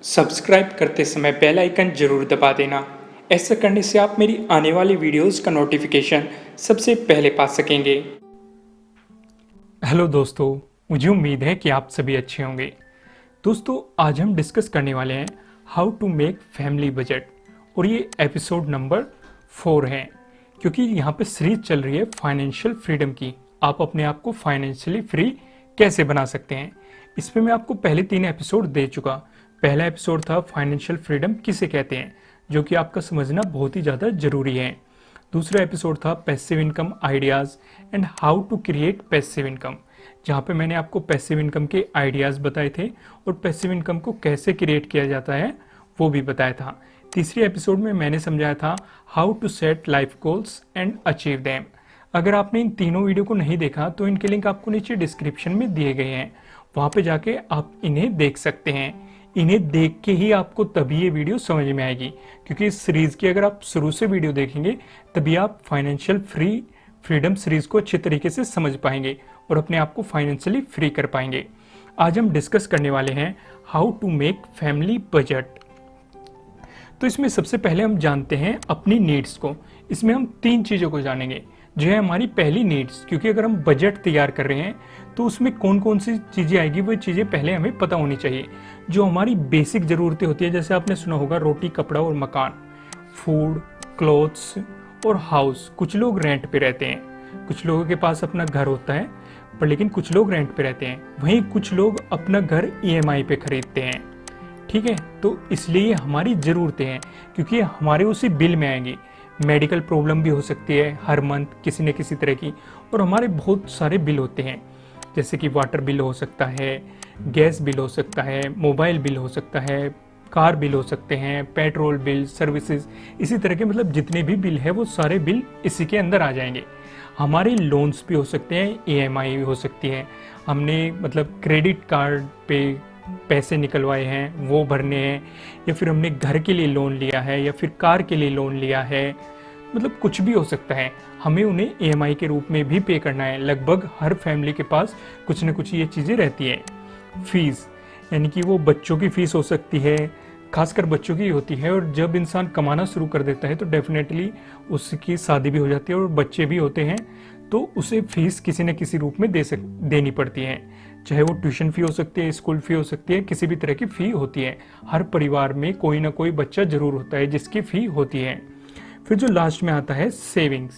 Subscribe करते समय bell icon जरूर दबा देना। ऐसा करने से आप मेरी आने वाली वीडियोस का नोटिफिकेशन सबसे पहले पा सकेंगे। हेलो दोस्तों, मुझे उम्मीद है कि आप सभी अच्छे होंगे। दोस्तों, आज हम डिस्कस करने वाले हैं how to make family budget और ये एपिसोड नंबर 4 है, क्योंकि यहाँ पे सीरीज चल रही है फाइनेंशियल फ्रीडम की। आप अपने आप को फाइनेंशियली फ्री कैसे बना सकते हैं। इसमें मैं आपको पहले 3 एपिसोड दे चुका। पहला एपिसोड था फाइनेंशियल फ्रीडम किसे कहते हैं, जो कि आपका समझना बहुत ही ज़्यादा ज़रूरी है। दूसरा एपिसोड था passive income ideas and how to create passive income, जहाँ पे मैंने आपको पैसिव इनकम के आइडियाज़ बताए थे और पैसिव इनकम को कैसे क्रिएट किया जाता है वो भी बताया था। तीसरे एपिसोड में मैंने समझाया था how to set life goals and achieve them. अगर आपने इन तीनों वीडियो को नहीं देखा तो इनके लिंक आपको नीचे डिस्क्रिप्शन में दिए गए हैं, वहाँ पे जाके आप इन्हें देख सकते हैं। इन्हें देख के ही आपको तभी ये वीडियो समझ में आएगी, क्योंकि इस सीरीज की अगर आप शुरू से वीडियो देखेंगे तभी आप फाइनेंशियल फ्रीडम सीरीज को अच्छे तरीके से समझ पाएंगे और अपने आप को फाइनेंशियली फ्री कर पाएंगे। आज हम डिस्कस करने वाले हैं how to make family budget. तो इसमें सबसे पहले हम जानते हैं अपनी नीड्स को। इसमें हम 3 चीज़ों को जानेंगे, जो है हमारी पहली नीड्स, क्योंकि अगर हम बजट तैयार कर रहे हैं तो उसमें कौन कौन सी चीज़ें आएगी वो चीज़ें पहले हमें पता होनी चाहिए। जो हमारी बेसिक ज़रूरतें होती है, जैसे आपने सुना होगा रोटी, कपड़ा और मकान, फूड, क्लोथ्स और हाउस। कुछ लोग रेंट पे रहते हैं, कुछ लोगों के पास अपना घर होता है पर लेकिन कुछ लोग रेंट पे रहते हैं। वहीं कुछ लोग अपना घर EMI पे खरीदते हैं। ठीक है, तो इसलिए हमारी ज़रूरतें हैं, क्योंकि हमारे उसी बिल में आएंगी। मेडिकल प्रॉब्लम भी हो सकती है हर मंथ किसी न किसी तरह की, और हमारे बहुत सारे बिल होते हैं, जैसे कि वाटर बिल हो सकता है, गैस बिल हो सकता है, मोबाइल बिल हो सकता है, कार बिल हो सकते हैं, पेट्रोल बिल, सर्विसेज, इसी तरह के मतलब जितने भी बिल है वो सारे बिल इसी के अंदर आ जाएंगे। हमारे लोन्स भी हो सकते हैं, EMI भी हो सकती है, हमने मतलब क्रेडिट कार्ड पे पैसे निकलवाए हैं वो भरने हैं, या फिर हमने घर के लिए लोन लिया है या फिर कार के लिए लोन लिया है, मतलब कुछ भी हो सकता है। हमें उन्हें EMI के रूप में भी पे करना है। लगभग हर फैमिली के पास कुछ न कुछ ये चीज़ें रहती हैं। फीस, यानी कि वो बच्चों की फ़ीस हो सकती है, खासकर बच्चों की होती है, और जब इंसान कमाना शुरू कर देता है तो डेफिनेटली उसकी शादी भी हो जाती है और बच्चे भी होते हैं, तो उसे फीस किसी न किसी रूप में देनी पड़ती है। चाहे वो ट्यूशन फ़ी हो सकती है, स्कूल फ़ी हो सकती है, किसी भी तरह की फ़ी होती है। हर परिवार में कोई ना कोई बच्चा ज़रूर होता है जिसकी फ़ी होती है। फिर जो लास्ट में आता है सेविंग्स,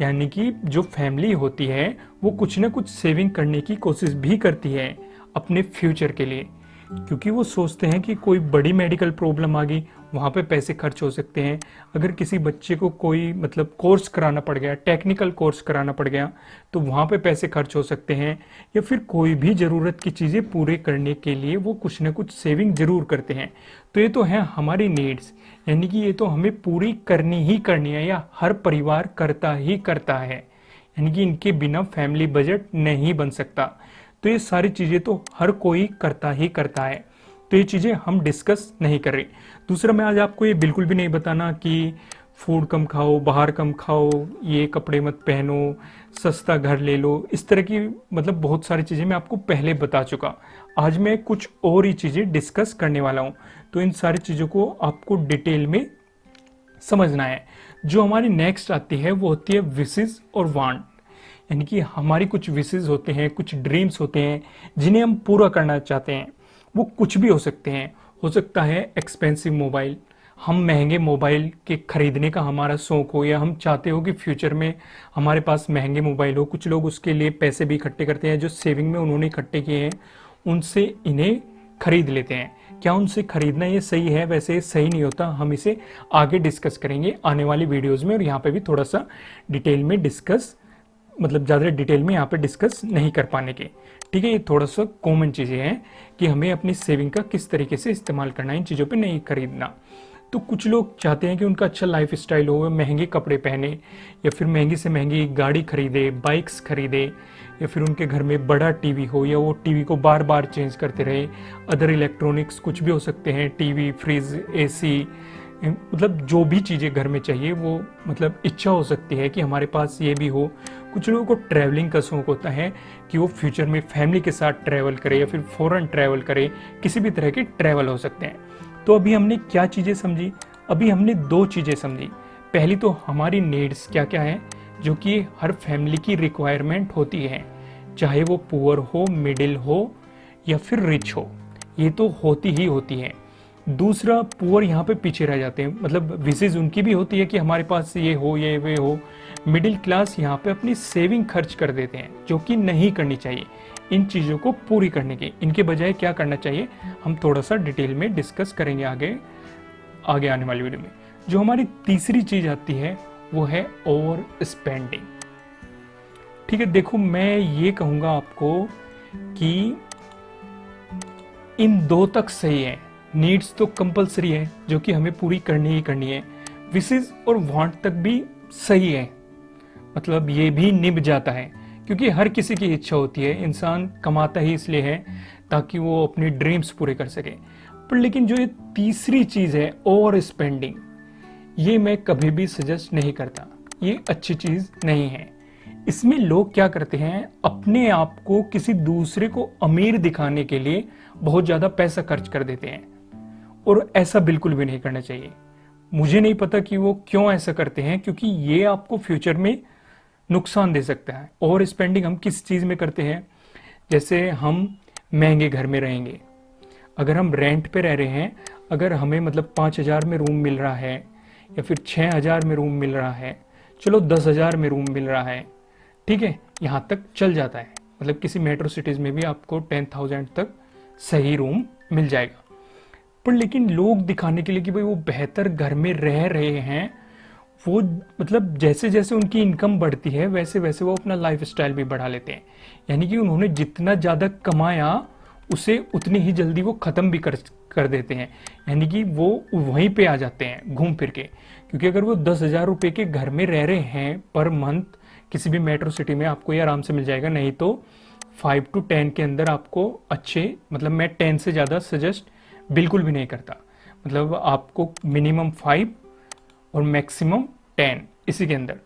यानी कि जो फैमिली होती है वो कुछ ना कुछ सेविंग करने की कोशिश भी करती है अपने फ्यूचर के लिए, क्योंकि वो सोचते हैं कि कोई बड़ी मेडिकल प्रॉब्लम आ गई, वहाँ पे पैसे खर्च हो सकते हैं। अगर किसी बच्चे को कोई मतलब कोर्स कराना पड़ गया, टेक्निकल कोर्स कराना पड़ गया, तो वहाँ पे पैसे खर्च हो सकते हैं। या फिर कोई भी ज़रूरत की चीज़ें पूरे करने के लिए वो कुछ ना कुछ सेविंग ज़रूर करते हैं। तो ये तो है हमारी नीड्स, यानी कि ये तो हमें पूरी करनी ही करनी है, या हर परिवार करता ही करता है, यानी कि इनके बिना फैमिली बजट नहीं बन सकता। तो ये सारी चीज़ें तो हर कोई करता ही करता है, तो ये चीज़ें हम डिस्कस नहीं कर रहे। दूसरा, मैं आज आपको ये बिल्कुल भी नहीं बताना कि फूड कम खाओ, बाहर कम खाओ, ये कपड़े मत पहनो, सस्ता घर ले लो, इस तरह की मतलब बहुत सारी चीज़ें मैं आपको पहले बता चुका। आज मैं कुछ और ही चीज़ें डिस्कस करने वाला हूँ, तो इन सारी चीज़ों को आपको डिटेल में समझना है। जो हमारी नेक्स्ट आती है वो होती है विशेस और वांट, यानी कि हमारी कुछ विशेस होते हैं, कुछ ड्रीम्स होते हैं जिन्हें हम पूरा करना चाहते हैं। वो कुछ भी हो सकते हैं। हो सकता है एक्सपेंसिव मोबाइल, हम महंगे मोबाइल के खरीदने का हमारा शौक हो, या हम चाहते हो कि फ्यूचर में हमारे पास महंगे मोबाइल हो। कुछ लोग उसके लिए पैसे भी इकट्ठे करते हैं, जो सेविंग में उन्होंने इकट्ठे किए हैं उनसे इन्हें खरीद लेते हैं। क्या उनसे खरीदना ये सही है? वैसे सही नहीं होता। हम इसे आगे डिस्कस करेंगे आने वाली वीडियोज़ में, और यहाँ पे भी थोड़ा सा डिटेल में डिस्कस, मतलब ज़्यादा डिटेल में यहाँ पे डिस्कस नहीं कर पाने के। ठीक है, ये थोड़ा सा कॉमन चीज़ें हैं कि हमें अपनी सेविंग का किस तरीके से इस्तेमाल करना है, इन चीज़ों पे नहीं खरीदना। तो कुछ लोग चाहते हैं कि उनका अच्छा लाइफ स्टाइल हो, महंगे कपड़े पहने, या फिर महंगी से महंगी गाड़ी खरीदे, बाइक्स खरीदे, या फिर उनके घर में बड़ा टीवी हो, या वो टीवी को बार बार चेंज करते रहे। अदर इलेक्ट्रॉनिक्स कुछ भी हो सकते हैं, टीवी, फ्रिज, AC, मतलब जो भी चीज़ें घर में चाहिए वो मतलब इच्छा हो सकती है कि हमारे पास ये भी हो। कुछ लोगों को ट्रैवलिंग का शौक होता है कि वो फ्यूचर में फैमिली के साथ ट्रैवल करे या फिर फॉरेन ट्रैवल करे, किसी भी तरह के ट्रैवल हो सकते हैं। तो अभी हमने क्या चीज़ें समझी? अभी हमने दो चीज़ें समझी। पहली तो हमारी नीड्स क्या क्या हैं जो कि हर फैमिली की रिक्वायरमेंट होती है, चाहे वो पुअर हो, मिडिल हो या फिर रिच हो, ये तो होती ही होती है। दूसरा, पुअर यहाँ पे पीछे रह जाते हैं, मतलब विशेष उनकी भी होती है कि हमारे पास ये हो, ये वे हो। मिडिल क्लास यहाँ पे अपनी सेविंग खर्च कर देते हैं, जो कि नहीं करनी चाहिए। इन चीज़ों को पूरी करने के इनके बजाय क्या करना चाहिए, हम थोड़ा सा डिटेल में डिस्कस करेंगे आगे आने वाली वीडियो में। जो हमारी तीसरी चीज़ आती है वो है ओवर स्पेंडिंग। ठीक है, देखो मैं ये कहूँगा आपको कि इन दो तक सही है। नीड्स तो कंपलसरी है जो कि हमें पूरी करनी ही करनी है। विशेष और वांट तक भी सही है, मतलब ये भी निभ जाता है, क्योंकि हर किसी की इच्छा होती है। इंसान कमाता ही इसलिए है ताकि वो अपनी ड्रीम्स पूरे कर सके। पर लेकिन जो ये तीसरी चीज़ है ओवर स्पेंडिंग, ये मैं कभी भी सजेस्ट नहीं करता। ये अच्छी चीज़ नहीं है। इसमें लोग क्या करते हैं, अपने आप को किसी दूसरे को अमीर दिखाने के लिए बहुत ज़्यादा पैसा खर्च कर देते हैं, और ऐसा बिल्कुल भी नहीं करना चाहिए। मुझे नहीं पता कि वो क्यों ऐसा करते हैं, क्योंकि ये आपको फ्यूचर में नुकसान दे सकता है। ओवर स्पेंडिंग हम किस चीज़ में करते हैं, जैसे हम महंगे घर में रहेंगे, अगर हम रेंट पे रह रहे हैं, अगर हमें मतलब 5,000 में रूम मिल रहा है या फिर 6,000 में रूम मिल रहा है, चलो 10,000 में रूम मिल रहा है, ठीक है, यहाँ तक चल जाता है। मतलब किसी मेट्रो सिटीज़ में भी आपको 10,000 तक सही रूम मिल जाएगा। पर लेकिन लोग दिखाने के लिए कि भाई वो बेहतर घर में रह रहे हैं, वो मतलब जैसे जैसे उनकी इनकम बढ़ती है वैसे वैसे वो अपना लाइफ स्टाइल भी बढ़ा लेते हैं। यानी कि उन्होंने जितना ज़्यादा कमाया उसे उतनी ही जल्दी वो ख़त्म भी कर देते हैं। यानी कि वो वहीं पे आ जाते हैं घूम फिर के। क्योंकि अगर वो 10,000 रुपये के घर में रह रहे हैं पर मंथ, किसी भी मेट्रो सिटी में आपको ये आराम से मिल जाएगा। नहीं तो 5 to 10 के अंदर आपको अच्छे, मतलब मैं 10 से ज़्यादा सजेस्ट बिल्कुल भी नहीं करता। मतलब आपको मिनिमम 5 और मैक्सिमम 10 इसी के अंदर।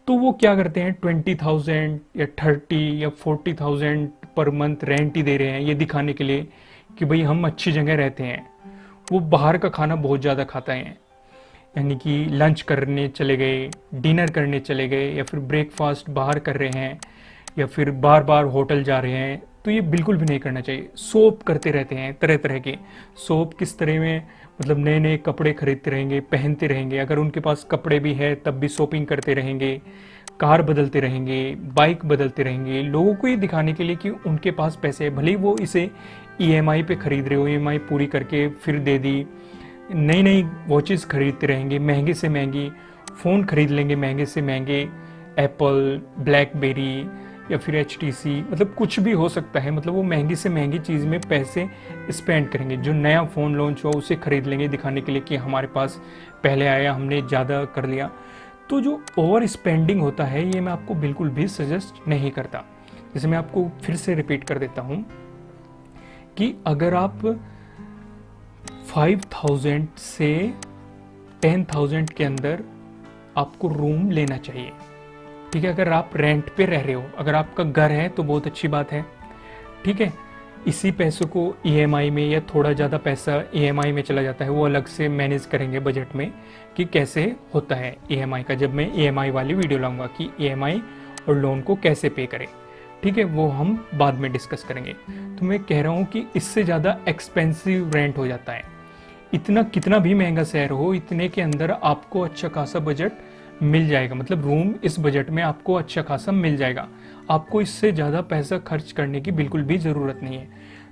तो वो क्या करते हैं, 20,000 या 30 या 40,000 पर मंथ रेंट ही दे रहे हैं, ये दिखाने के लिए कि भाई हम अच्छी जगह रहते हैं। वो बाहर का खाना बहुत ज़्यादा खाता है, यानी कि लंच करने चले गए, डिनर करने चले गए, या फिर ब्रेकफास्ट बाहर कर रहे हैं, या फिर बार बार होटल जा रहे हैं। तो ये बिल्कुल भी नहीं करना चाहिए। सोप करते रहते हैं तरह तरह के। सोप किस तरह में, मतलब नए नए कपड़े खरीदते रहेंगे, पहनते रहेंगे। अगर उनके पास कपड़े भी है तब भी शॉपिंग करते रहेंगे, कार बदलते रहेंगे, बाइक बदलते रहेंगे, लोगों को ये दिखाने के लिए कि उनके पास पैसे है। भले ही वो इसे ईएमआई पे खरीद रहे हो, ईएमआई पूरी करके फिर दे दी। नई नई वॉचेस खरीदते रहेंगे, महंगे से महंगी फ़ोन खरीद लेंगे, महंगे से महंगे, एप्पल, ब्लैकबेरी या फिर HTC, मतलब कुछ भी हो सकता है। मतलब वो महंगी से महंगी चीज़ में पैसे स्पेंड करेंगे। जो नया फ़ोन लॉन्च हुआ उसे खरीद लेंगे दिखाने के लिए कि हमारे पास पहले आया, हमने ज़्यादा कर लिया। तो जो ओवर स्पेंडिंग होता है ये मैं आपको बिल्कुल भी सजेस्ट नहीं करता। जैसे मैं आपको फिर से रिपीट कर देता हूँ कि अगर आप 5,000 से 10,000 के अंदर आपको रूम लेना चाहिए। ठीक है, अगर आप रेंट पे रह रहे हो, अगर आपका घर है तो बहुत अच्छी बात है। ठीक है, इसी पैसों को ईएमआई में या थोड़ा ज़्यादा पैसा ईएमआई में चला जाता है, वो अलग से मैनेज करेंगे बजट में कि कैसे होता है ईएमआई का। जब मैं ईएमआई वाली वीडियो लाऊंगा कि ईएमआई और लोन को कैसे पे करें, ठीक है, वो हम बाद में डिस्कस करेंगे। तो मैं कह रहा हूँ कि इससे ज़्यादा एक्सपेंसिव रेंट हो जाता है। इतना कितना भी महंगा शहर हो, इतने के अंदर आपको अच्छा खासा बजट मिल जाएगा। मतलब रूम इस बजट में आपको अच्छा खासा मिल जाएगा। आपको इससे ज़्यादा पैसा खर्च करने की बिल्कुल भी ज़रूरत नहीं है।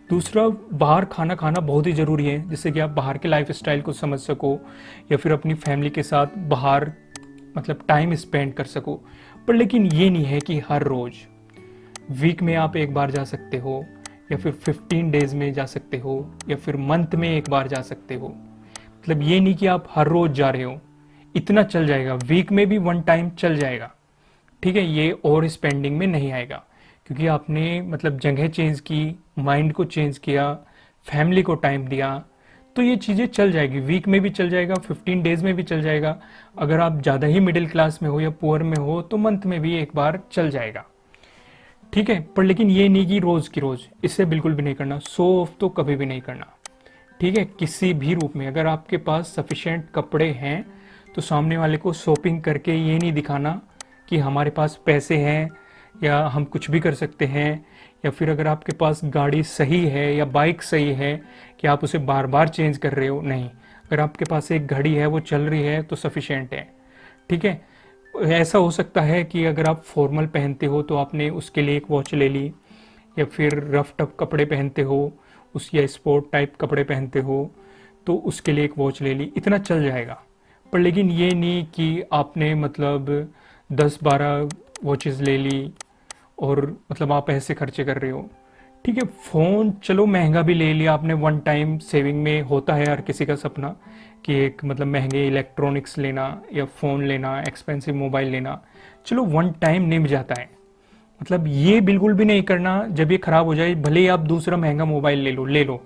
दूसरा, बाहर खाना खाना बहुत ही ज़रूरी है, जिससे कि आप बाहर के लाइफ स्टाइल को समझ सको या फिर अपनी फैमिली के साथ बाहर मतलब टाइम स्पेंड कर सको। पर लेकिन ये नहीं है कि हर रोज़, वीक में आप एक बार जा सकते हो, या फिर 15 डेज में जा सकते हो, या फिर मंथ में एक बार जा सकते हो। मतलब ये नहीं कि आप हर रोज़ जा रहे हो। इतना चल जाएगा, वीक में भी 1 टाइम चल जाएगा। ठीक है, ये और स्पेंडिंग में नहीं आएगा, क्योंकि आपने मतलब जगह चेंज की, माइंड को चेंज किया, फैमिली को टाइम दिया। तो ये चीज़ें चल जाएगी, वीक में भी चल जाएगा, 15 डेज में भी चल जाएगा। अगर आप ज़्यादा ही मिडिल क्लास में हो या पुअर में हो तो मंथ में भी एक बार चल जाएगा, ठीक है। पर लेकिन ये नहीं कि रोज़ की रोज़, इससे बिल्कुल भी नहीं करना। शो ऑफ तो कभी भी नहीं करना, ठीक है, किसी भी रूप में। अगर आपके पास सफिशिएंट कपड़े हैं तो सामने वाले को शॉपिंग करके ये नहीं दिखाना कि हमारे पास पैसे हैं या हम कुछ भी कर सकते हैं, या फिर अगर आपके पास गाड़ी सही है या बाइक सही है कि आप उसे बार बार चेंज कर रहे हो, नहीं। अगर आपके पास एक घड़ी है, वो चल रही है तो सफिशिएंट है, ठीक है। ऐसा हो सकता है कि अगर आप फॉर्मल पहनते हो तो आपने उसके लिए एक वॉच ले ली, या फिर रफ टफ कपड़े पहनते हो उस, या स्पोर्ट टाइप कपड़े पहनते हो तो उसके लिए एक वॉच ले ली, इतना चल जाएगा। पर लेकिन ये नहीं कि आपने मतलब 10-12 वॉचेस ले ली और मतलब आप ऐसे खर्चे कर रहे हो, ठीक है। फ़ोन चलो महंगा भी ले लिया आपने, वन टाइम सेविंग में होता है हर किसी का सपना कि एक मतलब महंगे इलेक्ट्रॉनिक्स लेना या फ़ोन लेना, एक्सपेंसिव मोबाइल लेना, चलो वन टाइम निभ जाता है। मतलब ये बिल्कुल भी नहीं करना जब ये ख़राब हो जाए, भले ही आप दूसरा महंगा मोबाइल ले लो,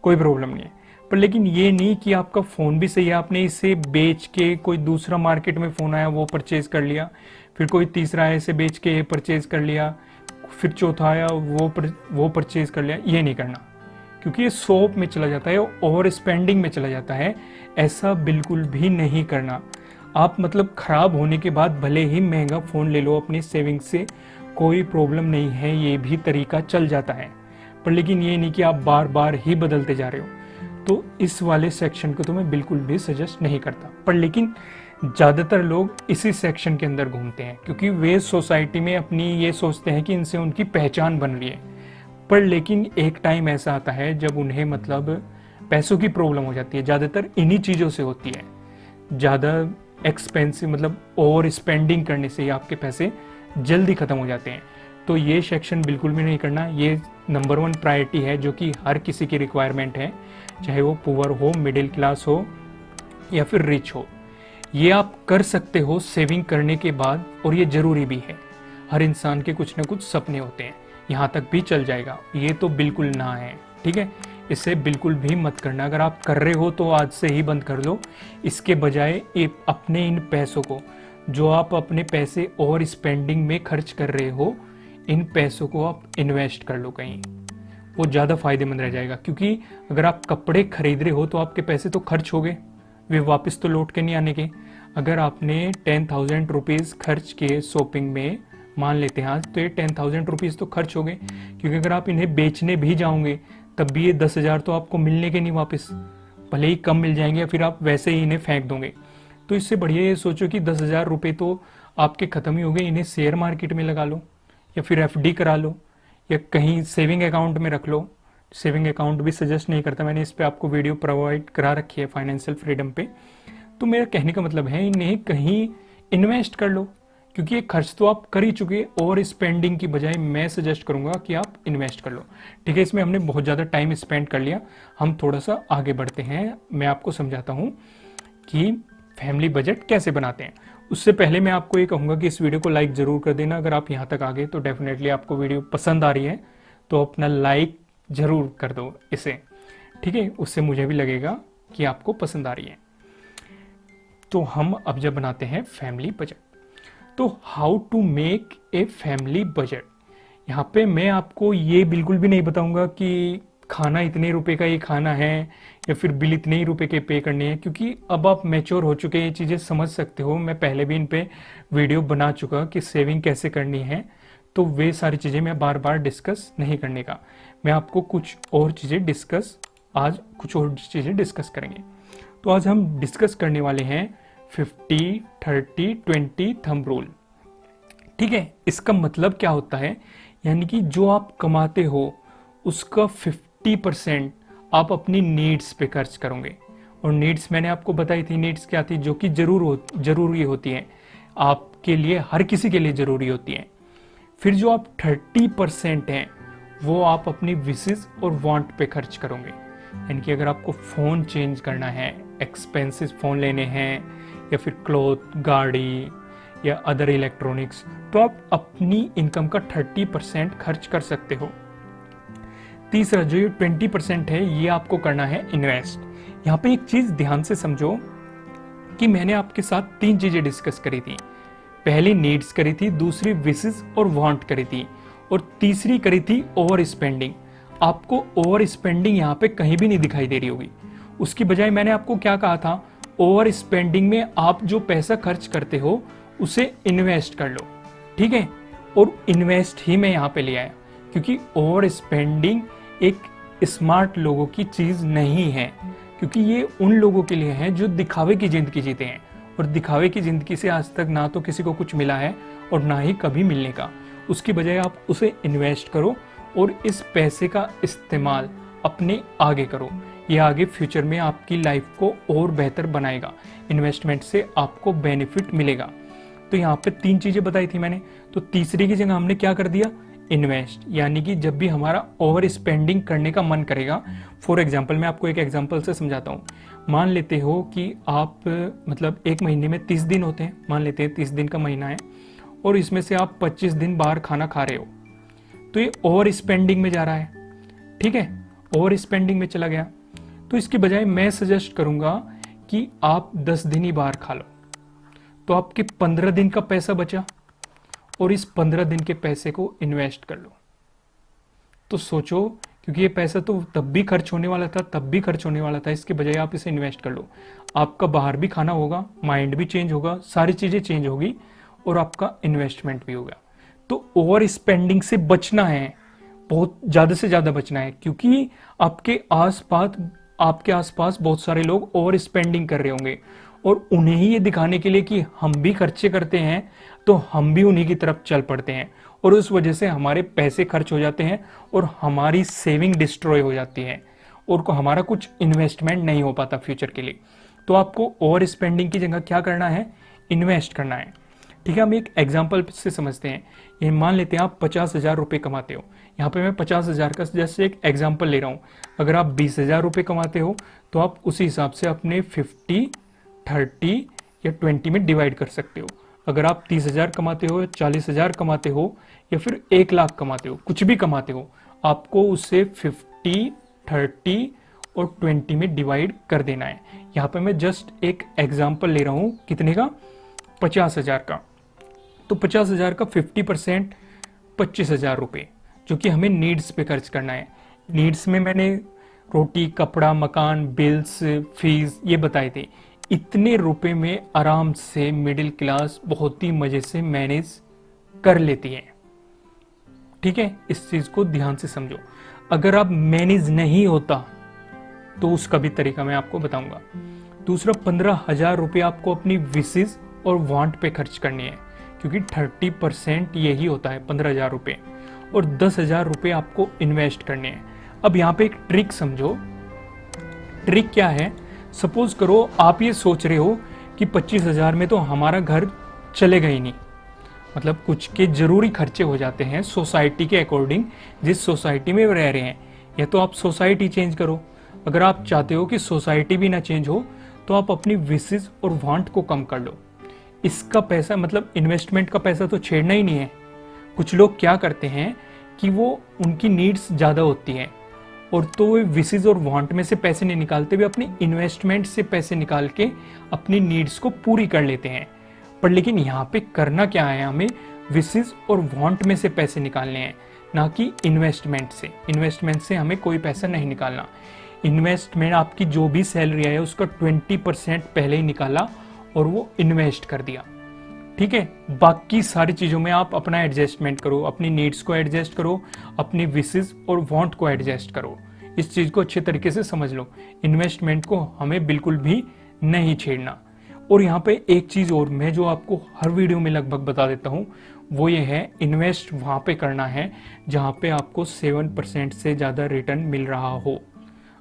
कोई प्रॉब्लम नहीं है। पर लेकिन ये नहीं कि आपका फ़ोन भी सही है, आपने इसे बेच के कोई दूसरा मार्केट में फ़ोन आया वो परचेज़ कर लिया, फिर कोई तीसरा आया इसे बेच के ये परचेज़ कर लिया, फिर चौथा आया वो परचेज़ कर लिया, ये नहीं करना। क्योंकि ये शॉप में चला जाता है, ओवर स्पेंडिंग में चला जाता है। ऐसा बिल्कुल भी नहीं करना। आप मतलब ख़राब होने के बाद भले ही महंगा फ़ोन ले लो अपनी सेविंग से, कोई प्रॉब्लम नहीं है, ये भी तरीका चल जाता है। पर लेकिन ये नहीं कि आप बार बार ही बदलते जा रहे हो, तो इस वाले सेक्शन को तो मैं बिल्कुल भी सजेस्ट नहीं करता। पर लेकिन ज़्यादातर लोग इसी सेक्शन के अंदर घूमते हैं क्योंकि वे सोसाइटी में अपनी ये सोचते हैं कि इनसे उनकी पहचान बन रही है। पर लेकिन एक टाइम ऐसा आता है जब उन्हें मतलब पैसों की प्रॉब्लम हो जाती है, ज़्यादातर इन्हीं चीज़ों से होती है। ज़्यादा एक्सपेंसिव मतलब ओवर स्पेंडिंग करने से ही आपके पैसे जल्दी ख़त्म हो जाते हैं। तो ये सेक्शन बिल्कुल भी नहीं करना। ये नंबर 1 प्रायोरिटी है जो कि हर किसी की रिक्वायरमेंट है, चाहे वो पुअर हो, मिडिल क्लास हो या फिर रिच हो। ये आप कर सकते हो सेविंग करने के बाद, और ये ज़रूरी भी है। हर इंसान के कुछ ना कुछ सपने होते हैं, यहाँ तक भी चल जाएगा, ये तो बिल्कुल ना है, ठीक है। इसे बिल्कुल भी मत करना। अगर आप कर रहे हो तो आज से ही बंद कर दो। इसके बजाय अपने इन पैसों को, जो आप अपने पैसे ओवर स्पेंडिंग में खर्च कर रहे हो, इन पैसों को आप इन्वेस्ट कर लो कहीं, वो ज़्यादा फायदेमंद रह जाएगा। क्योंकि अगर आप कपड़े खरीद रहे हो तो आपके पैसे तो खर्च हो गए, वे वापस तो लौट के नहीं आने के। अगर आपने 10,000 रुपीज़ खर्च किए शॉपिंग में, मान लेते हैं आज, तो ये 10,000 रुपीज़ तो खर्च हो गए। क्योंकि अगर आप इन्हें बेचने भी जाओगे तब भी ये 10,000 तो आपको मिलने के नहीं वापस, भले ही कम मिल जाएंगे या फिर आप वैसे ही इन्हें फेंक दोगे। तो इससे बढ़िया ये सोचो कि 10,000 रुपये तो आपके ख़त्म ही हो गए, इन्हें शेयर मार्केट में लगा लो या फिर एफडी करा लो या कहीं सेविंग अकाउंट में रख लो। सेविंग अकाउंट भी सजेस्ट नहीं करता, मैंने इस पर आपको वीडियो प्रोवाइड करा रखी है फाइनेंशियल फ्रीडम पे। तो मेरा कहने का मतलब है इन्हें कहीं इन्वेस्ट कर लो, क्योंकि ये खर्च तो आप कर ही चुके। और स्पेंडिंग की बजाय मैं सजेस्ट करूंगा कि आप इन्वेस्ट कर लो, ठीक है। इसमें हमने बहुत ज़्यादा टाइम स्पेंड कर लिया, हम थोड़ा सा आगे बढ़ते हैं। मैं आपको समझाता हूँ कि फैमिली बजट कैसे बनाते हैं। उससे पहले मैं आपको ये कहूँगा कि इस वीडियो को लाइक ज़रूर कर देना। अगर आप यहाँ तक आ गए तो डेफिनेटली आपको वीडियो पसंद आ रही है, तो अपना लाइक ज़रूर कर दो इसे, ठीक है। उससे मुझे भी लगेगा कि आपको पसंद आ रही है। तो हम अब जब बनाते हैं फैमिली बजट, तो how to make a family budget, यहाँ पे मैं आपको ये बिल्कुल भी नहीं बताऊंगा कि खाना इतने रुपए का ये खाना है या फिर बिल इतने ही रुपए के पे करने हैं, क्योंकि अब आप मैच्योर हो चुके हैं, ये चीज़ें समझ सकते हो। मैं पहले भी इन पे वीडियो बना चुका कि सेविंग कैसे करनी है, तो वे सारी चीज़ें मैं बार बार डिस्कस नहीं करने का। मैं आपको कुछ और चीज़ें डिस्कस करेंगे। तो आज हम डिस्कस करने वाले हैं 50-30-20 थंब रूल, ठीक है। इसका मतलब क्या होता है, यानी कि जो आप कमाते हो उसका 50% आप अपनी नीड्स पे खर्च करोगे। और नीड्स मैंने आपको बताई थी, नीड्स क्या थी, जो कि जरूरी होती हैं आपके लिए, हर किसी के लिए ज़रूरी होती हैं। फिर जो आप 30% हैं वो आप अपनी विशेस और वांट पे खर्च करोगे। यानी कि अगर आपको फ़ोन चेंज करना है, एक्सपेंसिव फ़ोन लेने हैं, या फिर क्लॉथ, गाड़ी या अदर इलेक्ट्रॉनिक्स, तो आप अपनी इनकम का 30% खर्च कर सकते हो। तीसरा जो ये 20% है ये आपको करना है इन्वेस्ट। यहाँ पे एक चीज ध्यान से समझो कि मैंने आपके साथ 3 चीजें डिस्कस करी थी। पहली नीड्स करी थी, दूसरी विशेस और वांट करी थी, और तीसरी करी थी ओवर स्पेंडिंग। आपको ओवर स्पेंडिंग यहाँ पे कहीं भी नहीं दिखाई दे रही होगी। उसकी बजाय मैंने आपको क्या कहा था, ओवर स्पेंडिंग में आप जो पैसा खर्च करते हो उसे इन्वेस्ट कर लो, ठीक है। और इन्वेस्ट ही मैं यहाँ पे ले आया, क्योंकि ओवर स्पेंडिंग एक स्मार्ट लोगों की चीज नहीं है, क्योंकि ये उन लोगों के लिए है जो दिखावे की जिंदगी जीते हैं, और दिखावे की जिंदगी से आज तक ना तो किसी को कुछ मिला है और ना ही कभी मिलने का। उसकी बजाय आप उसे इन्वेस्ट करो और इस पैसे का इस्तेमाल अपने आगे करो। ये आगे फ्यूचर में आपकी लाइफ को और बेहतर बनाएगा। इन्वेस्टमेंट से आपको बेनिफिट मिलेगा। तो यहाँ पे 3 चीजें बताई थी मैंने, तो तीसरी की जगह हमने क्या कर दिया, इन्वेस्ट। यानी कि जब भी हमारा ओवर स्पेंडिंग करने का मन करेगा, फॉर एग्जाम्पल मैं आपको एक एग्जाम्पल से समझाता हूँ। मान लेते हो कि आप मतलब एक महीने में 30 दिन होते हैं, मान लेते हैं 30 दिन का महीना है, और इसमें से आप 25 दिन बाहर खाना खा रहे हो, तो ये ओवर स्पेंडिंग में जा रहा है, ठीक है, ओवर स्पेंडिंग में चला गया। तो इसके बजाय मैं सजेस्ट करूंगा कि आप 10 दिन ही बाहर खा लो, तो आपके 15 दिन का पैसा बचा, और इस 15 दिन के पैसे को इन्वेस्ट कर लो। तो सोचो, क्योंकि ये पैसा तो तब भी खर्च होने वाला था, तब भी खर्च होने वाला था, इसके बजाय आप इसे इन्वेस्ट कर लो। आपका बाहर भी खाना होगा, माइंड भी चेंज होगा, सारी चीजें चेंज होगी, और आपका इन्वेस्टमेंट भी होगा। तो ओवर स्पेंडिंग से बचना है, बहुत ज्यादा से ज्यादा बचना है, क्योंकि आपके आसपास बहुत सारे लोग ओवर स्पेंडिंग कर रहे होंगे, और उन्हें ही ये दिखाने के लिए कि हम भी खर्चे करते हैं, तो हम भी उन्हीं की तरफ चल पड़ते हैं, और उस वजह से हमारे पैसे खर्च हो जाते हैं, और हमारी सेविंग डिस्ट्रॉय हो जाती है, और हमारा कुछ इन्वेस्टमेंट नहीं हो पाता फ्यूचर के लिए। तो आपको ओवर स्पेंडिंग की जगह क्या करना है, इन्वेस्ट करना है, ठीक है। हम एक एग्जाम्पल से समझते हैं। ये मान लेते हैं आप 50,000 रुपये कमाते हो। यहाँ पे मैं 50,000 का जैसे एक एग्जाम्पल ले रहा हूँ। अगर आप 20,000 रुपये कमाते हो, तो आप उसी हिसाब से अपने 50, 30 या 20 में डिवाइड कर सकते हो। अगर आप 30,000 कमाते हो, 40,000 कमाते हो, या फिर 1,00,000 कमाते हो, कुछ भी कमाते हो, आपको उसे 50, 30 और 20 में डिवाइड कर देना है। यहाँ पे मैं जस्ट एक एग्जाम्पल ले रहा हूँ, कितने का, 50,000 का। तो 50,000 का 50% 25,000 रुपये, जो कि हमें नीड्स पे खर्च करना है। नीड्स में मैंने रोटी, कपड़ा, मकान, बिल्स, फीस ये बताए थे। इतने रुपए में आराम से मिडिल क्लास बहुत ही मजे से मैनेज कर लेती है, ठीक है। इस चीज को ध्यान से समझो। अगर आप मैनेज नहीं होता तो उसका भी तरीका मैं आपको बताऊंगा। दूसरा, 15,000 रुपये आपको अपनी विशेस और वांट पे खर्च करनी है, क्योंकि 30% यही होता है 15,000 रुपये, और 10,000 रुपये आपको इन्वेस्ट करने हैं। अब यहाँ पे एक ट्रिक समझो। ट्रिक क्या है, सपोज करो आप ये सोच रहे हो कि 25,000 में तो हमारा घर चलेगा ही नहीं, मतलब कुछ के जरूरी खर्चे हो जाते हैं सोसाइटी के अकॉर्डिंग, जिस सोसाइटी में रह रहे हैं, या तो आप सोसाइटी चेंज करो। अगर आप चाहते हो कि सोसाइटी भी ना चेंज हो, तो आप अपनी विशेस और वांट को कम कर लो। इसका पैसा मतलब इन्वेस्टमेंट का पैसा तो छेड़ना ही नहीं है। कुछ लोग क्या करते हैं कि वो उनकी नीड्स ज़्यादा होती हैं, और तो वे विशेस और वांट में से पैसे नहीं निकालते, वे अपनी इन्वेस्टमेंट से पैसे निकाल के अपनी नीड्स को पूरी कर लेते हैं। पर लेकिन यहाँ पे करना क्या है, हमें विशेस और वांट में से पैसे निकालने हैं, ना कि इन्वेस्टमेंट से। इन्वेस्टमेंट से हमें कोई पैसा नहीं निकालना। इन्वेस्टमेंट आपकी जो भी सैलरी है उसका 20% पहले ही निकाला और वो इन्वेस्ट कर दिया, ठीक है। बाकी सारी चीज़ों में आप अपना एडजस्टमेंट करो, अपनी नीड्स को एडजस्ट करो, अपनी विशेस और वांट को एडजस्ट करो। इस चीज़ को अच्छे तरीके से समझ लो। इन्वेस्टमेंट को हमें बिल्कुल भी नहीं छेड़ना। और यहाँ पे एक चीज़ और मैं जो आपको हर वीडियो में लगभग बता देता हूँ, वो ये है, इन्वेस्ट वहाँ पे करना है जहाँ पे आपको 7% से ज़्यादा रिटर्न मिल रहा हो।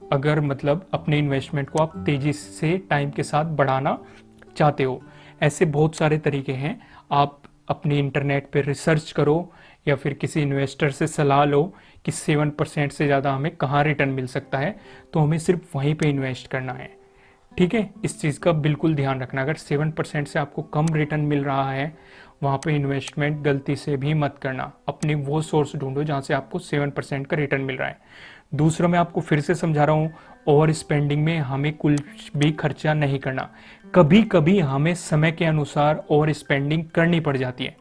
अगर मतलब अपने इन्वेस्टमेंट को आप तेज़ी से टाइम के साथ बढ़ाना चाहते हो, ऐसे बहुत सारे तरीके हैं। आप अपने इंटरनेट पे रिसर्च करो, या फिर किसी इन्वेस्टर से सलाह लो कि 7% से ज़्यादा हमें कहाँ रिटर्न मिल सकता है, तो हमें सिर्फ वहीं पे इन्वेस्ट करना है, ठीक है। इस चीज़ का बिल्कुल ध्यान रखना। अगर 7% से आपको कम रिटर्न मिल रहा है, वहाँ पे इन्वेस्टमेंट गलती से भी मत करना। अपनी वो सोर्स ढूंढो जहाँ से आपको 7% का रिटर्न मिल रहा है। दूसरा, मैं आपको फिर से समझा रहा हूँ, ओवर स्पेंडिंग में हमें कुछ भी खर्चा नहीं करना। कभी कभी हमें समय के अनुसार ओवर स्पेंडिंग करनी पड़ जाती है,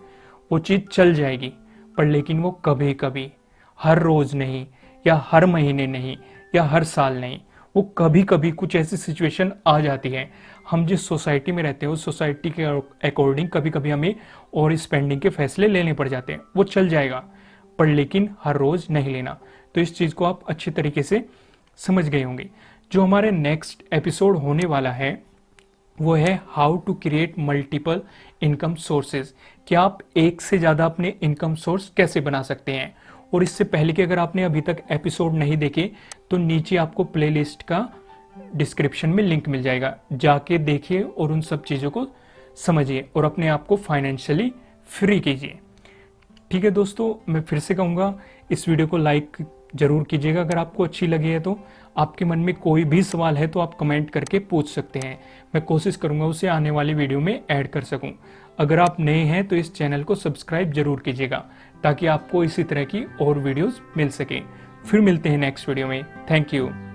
वो चीज़ चल जाएगी, पर लेकिन वो कभी कभी, हर रोज नहीं, या हर महीने नहीं, या हर साल नहीं, वो कभी कभी कुछ ऐसी सिचुएशन आ जाती है, हम जिस सोसाइटी में रहते हैं उस सोसाइटी के अकॉर्डिंग कभी कभी हमें और स्पेंडिंग के फैसले लेने पड़ जाते हैं। वो चल जाएगा, पर लेकिन हर रोज नहीं लेना। तो इस चीज़ को आप अच्छी तरीके से समझ गए होंगे। जो हमारे नेक्स्ट एपिसोड होने वाला है वो है how to create multiple income sources, कि आप एक से ज़्यादा अपने इनकम सोर्स कैसे बना सकते हैं। और इससे पहले कि अगर आपने अभी तक एपिसोड नहीं देखे तो नीचे आपको प्लेलिस्ट का डिस्क्रिप्शन में लिंक मिल जाएगा, जाके देखिए और उन सब चीज़ों को समझिए और अपने आप को फाइनेंशियली फ्री कीजिए। ठीक है दोस्तों, मैं फिर से कहूँगा, इस वीडियो को लाइक जरूर कीजिएगा अगर आपको अच्छी लगी है तो। आपके मन में कोई भी सवाल है तो आप कमेंट करके पूछ सकते हैं, मैं कोशिश करूँगा उसे आने वाली वीडियो में ऐड कर सकूँ। अगर आप नए हैं तो इस चैनल को सब्सक्राइब जरूर कीजिएगा ताकि आपको इसी तरह की और वीडियोस मिल सके। फिर मिलते हैं नेक्स्ट वीडियो में। Thank you.